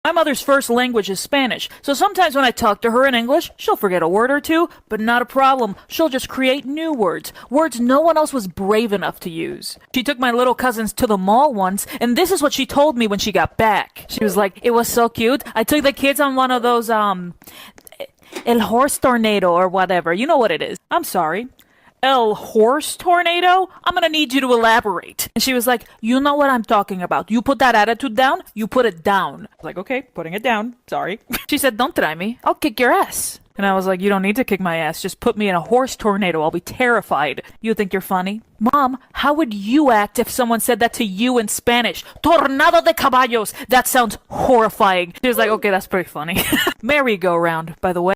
My mother's first language is Spanish, so sometimes when I talk to her in English, she'll forget a word or two, but not a problem. She'll just create new words, words no one else was brave enough to use. She took my little cousins to the mall once, and this is what she told me when she got back. She was like, it was so cute. I took the kids on one of those, El Horse Tornado or whatever. You know what it is. I'm sorry. El Horse Tornado? I'm gonna need you to elaborate. And she was like, you know what I'm talking about. You put that attitude down, you put it down. I was like, okay, putting it down. Sorry. She said, don't try me. I'll kick your ass. And I was like, you don't need to kick my ass. Just put me in a horse tornado. I'll be terrified. You think you're funny? Mom, how would you act if someone said that to you in Spanish? Tornado de caballos. That sounds horrifying. She was like, okay, that's pretty funny. Merry-go-round, by the way.